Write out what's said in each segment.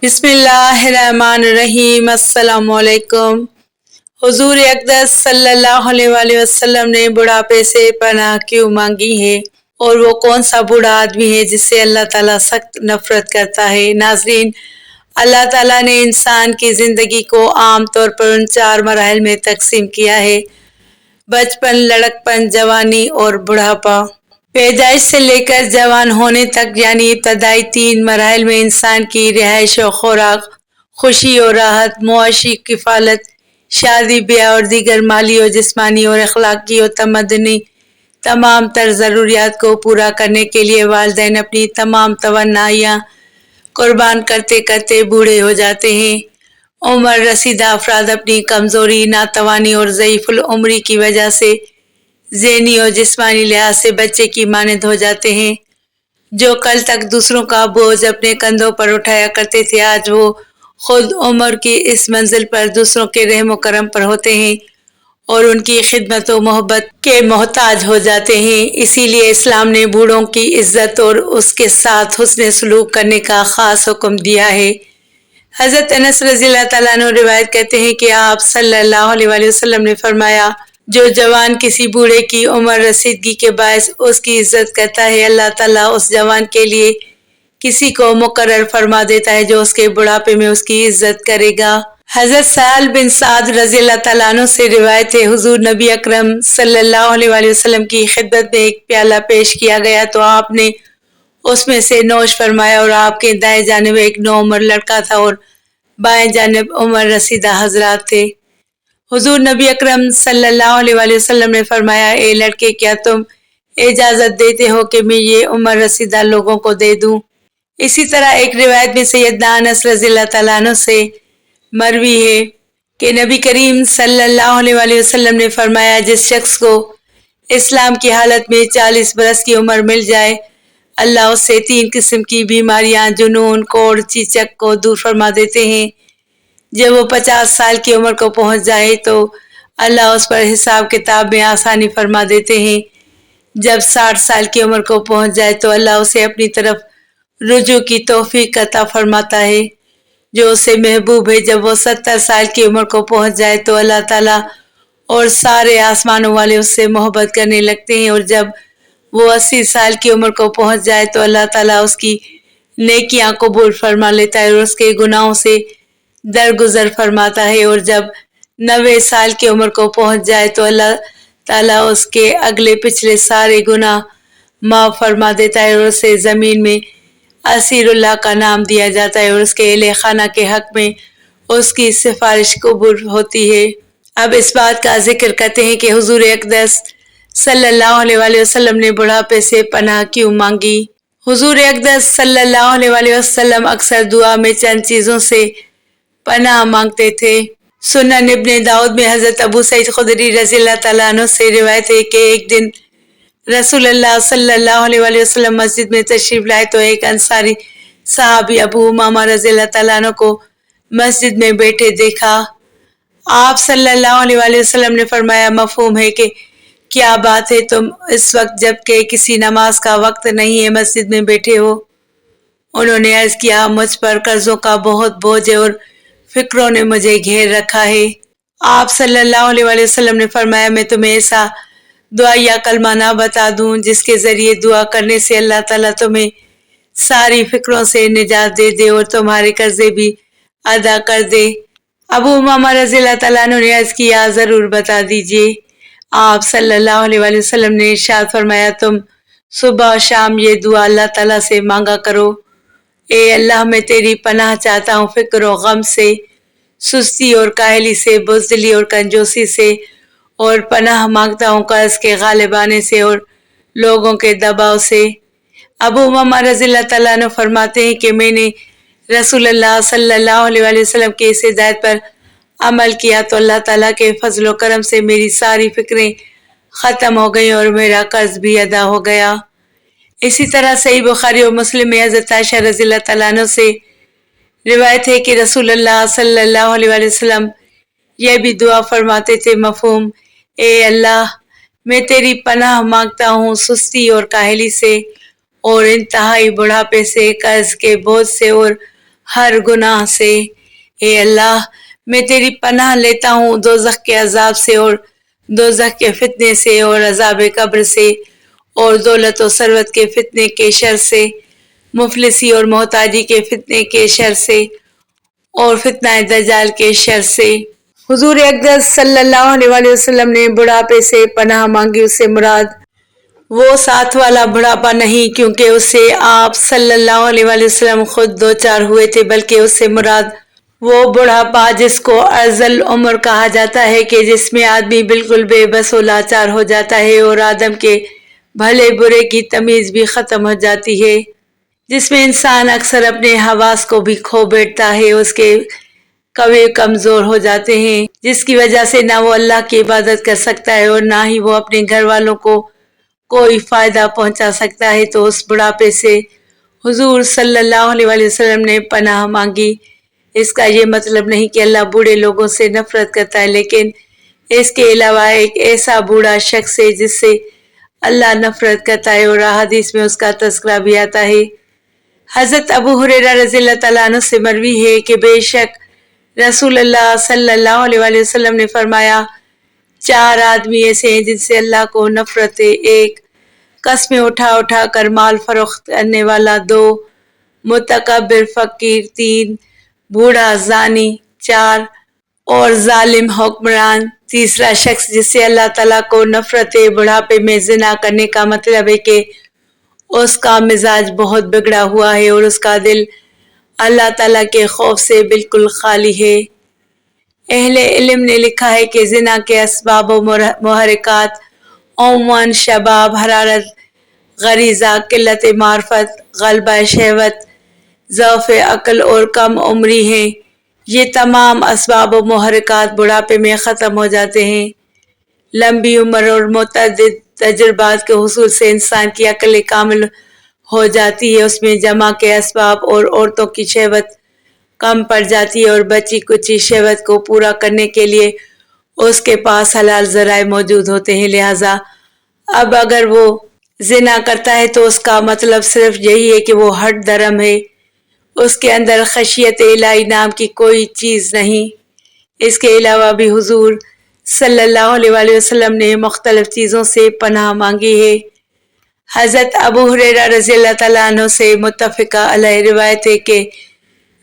بسم اللہ الرحمن الرحیم۔ السلام علیکم۔ حضور اقدس صلی اللہ علیہ وآلہ وسلم نے بڑھاپے سے پناہ کیوں مانگی ہے، اور وہ کون سا بوڑھا آدمی ہے جس سے اللہ تعالیٰ سخت نفرت کرتا ہے؟ ناظرین، اللہ تعالیٰ نے انسان کی زندگی کو عام طور پر ان 4 مراحل میں تقسیم کیا ہے: بچپن، لڑکپن، جوانی اور بڑھاپا۔ پیدائش سے لے کر جوان ہونے تک یعنی ابتدائی 3 مراحل میں انسان کی رہائش و خوراک، خوشی اور راحت، معاشی کفالت، شادی بیاہ اور دیگر مالی و جسمانی اور اخلاقی و تمدنی تمام تر ضروریات کو پورا کرنے کے لیے والدین اپنی تمام توانائیاں قربان کرتے کرتے بوڑھے ہو جاتے ہیں۔ عمر رسیدہ افراد اپنی کمزوری، ناتوانی اور ضعیف العمری کی وجہ سے ذہنی اور جسمانی لحاظ سے بچے کی مانند ہو جاتے ہیں۔ جو کل تک دوسروں کا بوجھ اپنے کندھوں پر اٹھایا کرتے تھے، آج وہ خود عمر کی اس منزل پر دوسروں کے رحم و کرم پر ہوتے ہیں اور ان کی خدمت و محبت کے محتاج ہو جاتے ہیں۔ اسی لیے اسلام نے بوڑھوں کی عزت اور اس کے ساتھ حسن سلوک کرنے کا خاص حکم دیا ہے۔ حضرت انس رضی اللہ تعالیٰ عنہ روایت کرتے ہیں کہ آپ صلی اللہ علیہ وآلہ وسلم نے فرمایا، جو جوان کسی بوڑھے کی عمر رسیدگی کے باعث اس کی عزت کرتا ہے، اللہ تعالیٰ اس جوان کے لیے کسی کو مقرر فرما دیتا ہے جو اس کے بڑھاپے میں اس کی عزت کرے گا۔ حضرت سہل بن سعد رضی اللہ تعالیٰ عنہ سے روایت ہے، حضور نبی اکرم صلی اللہ علیہ وآلہ وسلم کی خدمت میں ایک پیالہ پیش کیا گیا تو آپ نے اس میں سے نوش فرمایا، اور آپ کے دائیں جانب ایک نوعمر لڑکا تھا اور بائیں جانب عمر رسیدہ حضرات تھے۔ حضور نبی اکرم صلی اللہ علیہ وآلہ وسلم نے فرمایا، اے لڑکے، کیا تم اجازت دیتے ہو کہ میں یہ عمر رسیدہ لوگوں کو دے دوں؟ اسی طرح ایک روایت میں سیدنا انس رضی اللہ تعالیٰ عنہ سے مروی ہے کہ نبی کریم صلی اللہ علیہ وآلہ وسلم نے فرمایا، جس شخص کو اسلام کی حالت میں 40 برس کی عمر مل جائے، اللہ اس سے 3 قسم کی بیماریاں جنون، کوڑ، چیچک کو دور فرما دیتے ہیں۔ جب وہ 50 سال کی عمر کو پہنچ جائے تو اللہ اس پر حساب کتاب میں آسانی فرما دیتے ہیں۔ جب 60 سال کی عمر کو پہنچ جائے تو اللہ اسے اپنی طرف رجوع کی توفیق عطا فرماتا ہے جو اسے محبوب ہے۔ جب وہ 70 سال کی عمر کو پہنچ جائے تو اللہ تعالیٰ اور سارے آسمانوں والے اس سے محبت کرنے لگتے ہیں، اور جب وہ 80 سال کی عمر کو پہنچ جائے تو اللہ تعالیٰ اس کی نیکیاں قبول فرما لیتا ہے اور اس کے گناہوں سے درگزر فرماتا ہے، اور جب 90 سال کی عمر کو پہنچ جائے تو اللہ تعالیٰ اس کے اگلے پچھلے سارے گناہ معاف فرما دیتا ہے اور اسے زمین میں اسیر اللہ کا نام دیا جاتا ہے اور اس کے اہل خانہ کے حق میں اس کی سفارش قبول ہوتی ہے۔ اب اس بات کا ذکر کرتے ہیں کہ حضور اقدس صلی اللہ علیہ وآلہ وسلم نے بڑھاپے سے پناہ کیوں مانگی؟ حضور اقدس صلی اللہ علیہ وآلہ وسلم اکثر دعا میں چند چیزوں سے پناہ مانگتے تھے۔ سنن ابن داؤد میں حضرت ابو سعید خدری رضی اللہ تعالیٰ عنہ سے روایت ہے کہ ایک دن رسول اللہ صلی اللہ علیہ وآلہ وسلم مسجد میں تشریف لائے تو ایک انصاری صحابی ابو امامہ رضی اللہ تعالیٰ عنہ کو مسجد میں بیٹھے دیکھا۔ آپ صلی اللہ علیہ وآلہ وسلم نے فرمایا، مفہوم ہے کہ کیا بات ہے تم اس وقت جب کہ کسی نماز کا وقت نہیں ہے مسجد میں بیٹھے ہو؟ انہوں نے عرض کیا، مجھ پر قرضوں کا بہت بوجھ ہے اور فکروں نے مجھے گھیر رکھا ہے۔ آپ صلی اللہ علیہ وآلہ وسلم نے فرمایا، میں تمہیں ایسا دعا یا کلمہ نہ بتا دوں جس کے ذریعے دعا کرنے سے اللہ تعالیٰ تمہیں ساری فکروں سے نجات دے دے اور تمہارے قرضے بھی ادا کر دے؟ ابو امامہ رضی اللہ تعالیٰ عنہ نے عرض کیا، ضرور بتا دیجئے۔ آپ صلی اللہ علیہ وآلہ وسلم نے ارشاد فرمایا، تم صبح و شام یہ دعا اللہ تعالیٰ سے مانگا کرو، اے اللہ، میں تیری پناہ چاہتا ہوں فکر و غم سے، سستی اور کاہلی سے، بزدلی اور کنجوسی سے، اور پناہ مانگتا ہوں قرض کے غالب آنے سے اور لوگوں کے دباؤ سے۔ ابو امامہ رضی اللہ تعالیٰ عنہ فرماتے ہیں کہ میں نے رسول اللہ صلی اللہ علیہ وآلہ وسلم کی اس ہدایت پر عمل کیا تو اللہ تعالیٰ کے فضل و کرم سے میری ساری فکریں ختم ہو گئیں اور میرا قرض بھی ادا ہو گیا۔ اسی طرح صحیح بخاری و مسلم میں حضرت عائشہ رضی اللہ تعالیٰ عنہ سے روایت ہے کہ رسول اللہ صلی اللہ علیہ وآلہ وسلم یہ بھی دعا فرماتے تھے، مفہوم، اے اللہ، میں تیری پناہ مانگتا ہوں سستی اور کاہلی سے اور انتہائی بڑھاپے سے، قرض کے بوجھ سے اور ہر گناہ سے۔ اے اللہ میں تیری پناہ لیتا ہوں دوزخ کے عذاب سے اور دوزخ کے فتنے سے اور عذاب قبر سے اور دولت و ثروت کے فتنے کے شر سے، مفلسی اور محتاجی کے فتنے کے شر سے اور فتنہ دجال کے شر سے۔ حضور اقدس صلی اللہ علیہ وآلہ وسلم نے بڑھاپے سے پناہ مانگی۔ اس سے مراد وہ ساتھ والا بڑھاپا نہیں کیونکہ اس سے آپ صلی اللہ علیہ وآلہ وسلم خود دوچار ہوئے تھے، بلکہ اس سے مراد وہ بڑھاپا جس کو ارذل عمر کہا جاتا ہے کہ جس میں آدمی بالکل بے بس و لاچار ہو جاتا ہے اور آدم کے بھلے برے کی تمیز بھی ختم ہو جاتی ہے، جس میں انسان اکثر اپنے حواس کو بھی کھو بیٹھتا ہے، اس کے قوی کمزور ہو جاتے ہیں، جس کی وجہ سے نہ وہ اللہ کی عبادت کر سکتا ہے اور نہ ہی وہ اپنے گھر والوں کو کوئی فائدہ پہنچا سکتا ہے۔ تو اس بڑھاپے سے حضور صلی اللہ علیہ وآلہ وسلم نے پناہ مانگی۔ اس کا یہ مطلب نہیں کہ اللہ بوڑھے لوگوں سے نفرت کرتا ہے، لیکن اس کے علاوہ ایک ایسا بوڑھا شخص ہے جس سے اللہ نفرت کرتا ہے اور احادیث میں اس کا تذکرہ بھی آتا ہے۔ حضرت ابو ہریرہ رضی اللہ تعالیٰ عنہ سے مروی ہے کہ بے شک رسول اللہ صلی اللہ علیہ وآلہ وسلم نے فرمایا، 4 آدمی ایسے ہیں جن سے اللہ کو نفرت ہے: 1 قسمیں اٹھا اٹھا کر مال فروخت کرنے والا، 2 متکبر فقیر، 3 بوڑھا زانی، 4 اور ظالم حکمران۔ تیسرا شخص جس سے اللہ تعالیٰ کو نفرت ہے۔ بڑھاپے میں زنا کرنے کا مطلب ہے کہ اس کا مزاج بہت بگڑا ہوا ہے اور اس کا دل اللہ تعالیٰ کے خوف سے بالکل خالی ہے۔ اہل علم نے لکھا ہے کہ زنا کے اسباب و محرکات عموماً شباب، حرارت، غریزہ، قلت معرفت، غلبہ شہوت، ضعف عقل اور کم عمری ہیں۔ یہ تمام اسباب و محرکات بڑھاپے میں ختم ہو جاتے ہیں۔ لمبی عمر اور متعدد تجربات کے حصول سے انسان کی عقل کامل ہو جاتی ہے، اس میں جمع کے اسباب اور عورتوں کی شہوت کم پڑ جاتی ہے اور بچی کچی شہوت کو پورا کرنے کے لیے اس کے پاس حلال ذرائع موجود ہوتے ہیں۔ لہٰذا اب اگر وہ زنا کرتا ہے تو اس کا مطلب صرف یہی ہے کہ وہ ہٹ درم ہے، اس کے اندر خشیت الہی نام کی کوئی چیز نہیں۔ اس کے علاوہ بھی حضور صلی اللہ علیہ وآلہ وسلم نے مختلف چیزوں سے پناہ مانگی ہے۔ حضرت ابو ہریرہ رضی اللہ تعالیٰ عنہ سے متفقہ علیہ روایت ہے کہ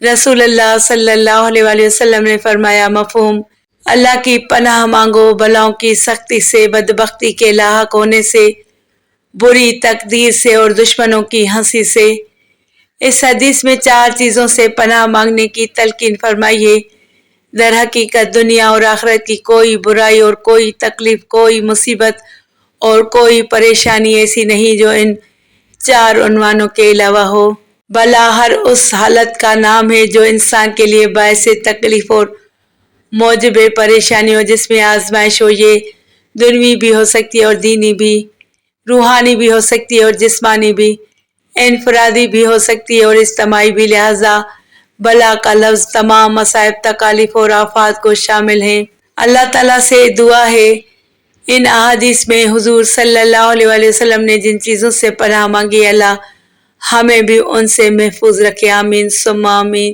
رسول اللہ صلی اللہ علیہ وآلہ وسلم نے فرمایا، مفہوم: اللہ کی پناہ مانگو بلاؤں کی سختی سے، بدبختی کے لاحق ہونے سے، بری تقدیر سے اور دشمنوں کی ہنسی سے۔ اس حدیث میں 4 چیزوں سے پناہ مانگنے کی تلقین فرمائی ہے۔ در حقیقت دنیا اور آخرت کی کوئی برائی اور کوئی تکلیف، کوئی مصیبت اور کوئی پریشانی ایسی نہیں جو ان 4 عنوانوں کے علاوہ ہو۔ بلا ہر اس حالت کا نام ہے جو انسان کے لیے باعث تکلیف اور موجب پریشانی ہو، جس میں آزمائش ہو۔ یہ دنیوی بھی ہو سکتی ہے اور دینی بھی، روحانی بھی ہو سکتی ہے اور جسمانی بھی، انفرادی بھی ہو سکتی ہے اور اجتماعی بھی۔ لہٰذا بلا کا لفظ تمام مصائب، تکالیف اور آفات کو شامل ہے۔ اللہ تعالیٰ سے دعا ہے ان احادیث میں حضور صلی اللہ علیہ وآلہ وسلم نے جن چیزوں سے پناہ مانگی، اللہ ہمیں بھی ان سے محفوظ رکھے۔ آمین ثم آمین۔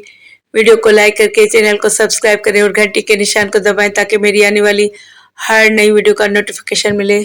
ویڈیو کو لائک کر کے چینل کو سبسکرائب کریں اور گھنٹی کے نشان کو دبائیں تاکہ میری آنے والی ہر نئی ویڈیو کا نوٹیفیکیشن ملے۔